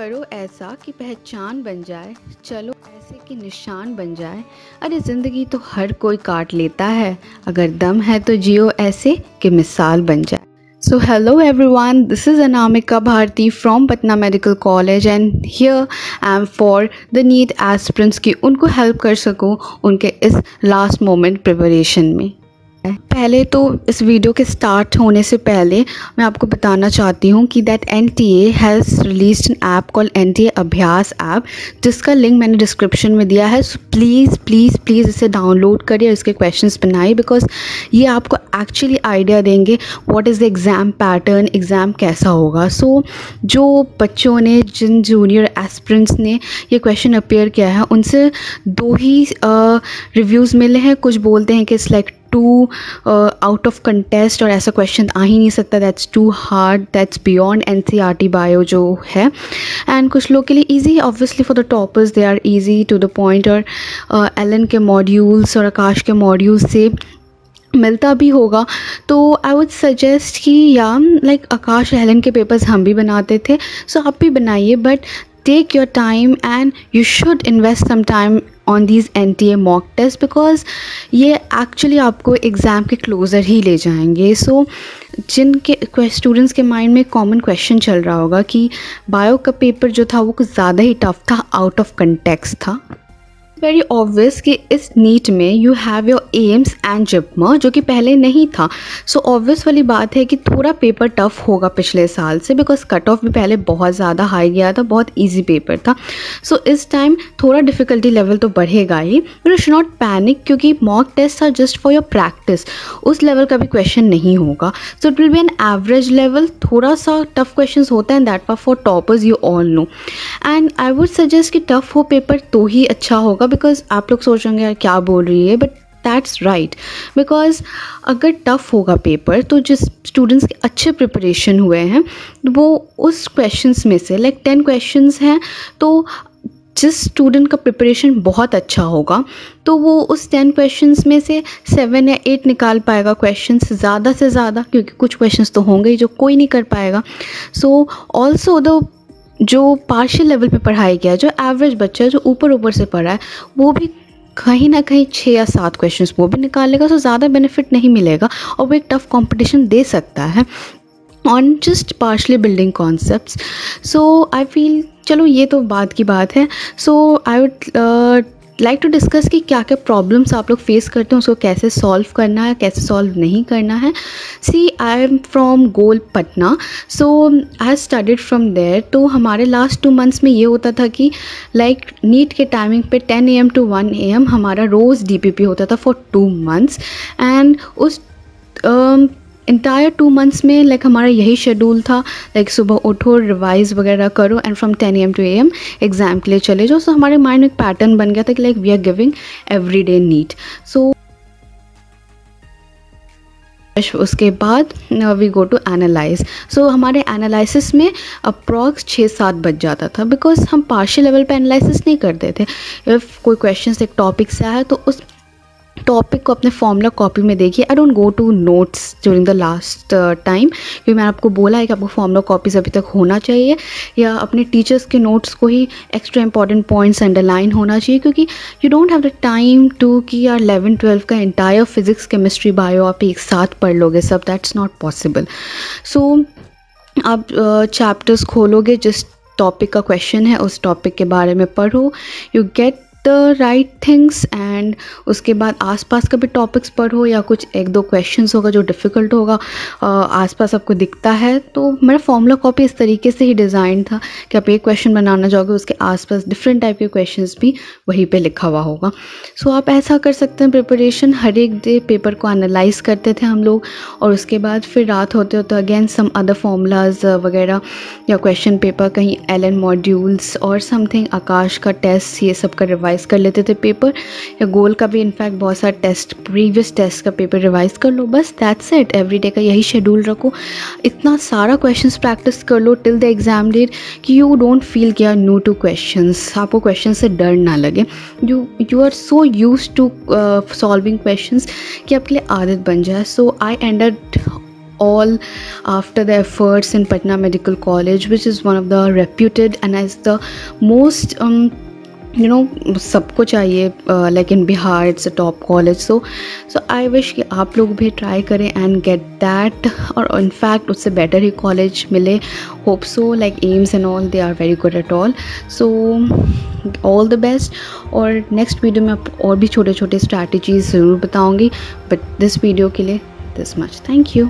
करो ऐसा कि पहचान बन जाए, चलो ऐसे कि निशान बन जाए। अरे ज़िंदगी तो हर कोई काट लेता है, अगर दम है तो जियो ऐसे कि मिसाल बन जाए। So hello everyone, this is Anamika Bharti from Patna Medical College and here I am for the NEET aspirants कि उनको हेल्प कर सकूँ उनके इस लास्ट मोमेंट प्रिपरेशन में। पहले तो इस वीडियो के स्टार्ट होने से पहले मैं आपको बताना चाहती हूँ कि that NTA has released an app called NTA Abhyas app, जिसका लिंक मैंने डिस्क्रिप्शन में दिया है। सो प्लीज़ प्लीज़ प्लीज़ इसे डाउनलोड करिए और इसके क्वेश्चंस बनाइए, बिकॉज ये आपको एक्चुअली आइडिया देंगे what is the exam pattern, exam कैसा होगा। सो जो बच्चों ने, जिन जूनियर एस्पिरेंट्स ने ये क्वेश्चन अपेयर किया है, उनसे दो ही रिव्यूज़ मिले हैं। कुछ बोलते हैं कि it's like too out of context और ऐसा क्वेश्चन आ ही नहीं सकता, that's too hard, that's beyond NCERT bio जो है। एंड कुछ लोग के लिए easy, obviously for the toppers they are easy to the point, और एलन के मॉड्यूल्स और आकाश के मॉड्यूल्स से मिलता भी होगा। तो आई वुड सजेस्ट कि या लाइक आकाश एलन के पेपर्स हम भी बनाते थे, सो आप भी बनाइए, but take your time and you should invest some time on these NTA mock tests, because ये actually आपको एग्ज़ाम के क्लोज़र ही ले जाएंगे। सो जिनके स्टूडेंट्स के माइंड में कॉमन क्वेश्चन चल रहा होगा कि बायो का पेपर जो था वो कुछ ज़्यादा ही टफ था, आउट ऑफ कंटेक्स्ट था। वेरी ऑब्वियस कि इस नीट में you have your AIIMS and JIPMER, जो कि पहले नहीं था। सो ऑब्वियस वाली बात है कि थोड़ा पेपर टफ होगा पिछले साल से, बिकॉज कट ऑफ भी पहले बहुत ज़्यादा हाई गया था, बहुत इजी पेपर था। सो इस टाइम थोड़ा डिफ़िकल्टी लेवल तो बढ़ेगा ही, but you should not panic, क्योंकि mock test are just for your practice, उस लेवल का भी क्वेश्चन नहीं होगा। So it will be an average level, थोड़ा सा टफ क्वेश्चन होता है, that for toppers, you all know. And I would suggest कि टफ हो पेपर तो ही अच्छा होगा, बिकॉज आप लोग सोचेंगे यार क्या बोल रही है, बट दैट्स राइट। बिकॉज अगर टफ होगा पेपर तो जिस स्टूडेंट्स के अच्छे प्रिपरेशन हुए हैं वो उस क्वेश्चंस में से, लाइक 10 क्वेश्चंस हैं, तो जिस स्टूडेंट का प्रिपरेशन बहुत अच्छा होगा तो वो उस 10 क्वेश्चंस में से 7 या 8 निकाल पाएगा क्वेश्चंस, ज़्यादा से ज़्यादा, क्योंकि कुछ क्वेश्चंस तो होंगे ही जो कोई नहीं कर पाएगा। सो ऑल्सो द जो पार्शियल लेवल पे पढ़ाई गया, जो एवरेज बच्चा है, जो ऊपर से पढ़ा है, वो भी कहीं ना कहीं 6 या 7 क्वेश्चंस वो भी निकाल लेगा। सो ज़्यादा बेनिफिट नहीं मिलेगा और वो एक टफ कंपटीशन दे सकता है on just partially building concepts. So I feel, चलो ये तो बात की बात है। So I would like to discuss कि क्या क्या प्रॉब्लम्स आप लोग फेस करते हैं, उसको कैसे सॉल्व करना है, कैसे सॉल्व नहीं करना है। See I am from Goal Patna, so I studied from there. तो हमारे लास्ट 2 मंथ्स में ये होता था कि लाइक नीट के टाइमिंग पे 10 AM to 1 AM हमारा रोज़ DPP होता था फॉर 2 मंथ्स। एंड उस इंटायर 2 मंथ्स में लाइक हमारा यही शेड्यूल था, लाइक सुबह उठो, रिवाइज वगैरह करो, and from 10 AM to AM exam के लिए चले जाओ। सो हमारे माइंड में एक पैटर्न बन गया था कि like we are giving every day NEET. So उसके बाद we go to analyse. So हमारे एनालिसिस में अप्रॉक्स 6-7 बज जाता था, बिकॉज हम पार्शियल लेवल पे एनालिसिस नहीं करते थे। इफ़ कोई क्वेश्चन एक टॉपिक से आया तो उस टॉपिक को अपने फॉर्मूला कॉपी में देखिए। I don't go to notes during the last time, क्योंकि मैंने आपको बोला है कि आपको फॉर्मूला कॉपीज़ अभी तक होना चाहिए, या अपने टीचर्स के नोट्स को ही एक्स्ट्रा इंपॉर्टेंट पॉइंट्स अंडरलाइन होना चाहिए, क्योंकि you don't have the time to कि यार 11-12 का इंटायर फिजिक्स, केमिस्ट्री, बायो आप एक साथ पढ़ लोगे सब, दैट्स नॉट पॉसिबल। सो आप चैप्टर्स खोलोगे, जिस टॉपिक का क्वेश्चन है उस टॉपिक के बारे में पढ़ो, you get the right things, and उसके बाद आसपास का भी टॉपिक्स पढ़ो, या कुछ 1-2 क्वेश्चंस होगा जो डिफ़िकल्ट होगा आसपास आपको दिखता है। तो मेरा फॉर्मूला कॉपी इस तरीके से ही डिज़ाइन था कि आप एक क्वेश्चन बनाना चाहोगे, उसके आसपास डिफरेंट टाइप के क्वेश्चंस भी वहीं पे लिखा हुआ होगा। सो आप ऐसा कर सकते हैं प्रिपरेशन। हर एक डे पेपर को एनालाइज करते थे हम लोग, और उसके बाद फिर रात होते होते अगेन सम अदर फॉर्मूलाज वगैरह या क्वेश्चन पेपर, कहीं एलन मॉड्यूल्स और समथिंग, आकाश का टेस्ट, ये सब का रिवाइज कर लेते थे पेपर, या गोल का भी इनफैक्ट बहुत सारा टेस्ट, प्रीवियस टेस्ट का पेपर रिवाइज कर लो, बस दैट्स इट। एवरी डे का यही शेड्यूल रखो, इतना सारा क्वेश्चंस प्रैक्टिस कर लो टिल द एग्ज़ाम डेट कि यू डोंट फील कि आर न्यू टू क्वेश्चंस, आपको क्वेश्चन से डर ना लगे। You are so used to solving questions कि आपके लिए आदत बन जाए। So I ended all after the efforts in Patna Medical College, which is one of the reputed and as the most सबको चाहिए, like in Bihar it's a top college. So I wish कि आप लोग भी ट्राई करें and get that, और in fact उससे better ही कॉलेज मिले. Hope so, like AIIMS and all, they are very good at all. So all the best. और नेक्स्ट वीडियो में आपको और भी छोटे छोटे स्ट्रैटेजीज ज़रूर बताऊँगी, बट दिस वीडियो के लिए दिस मच. Thank you.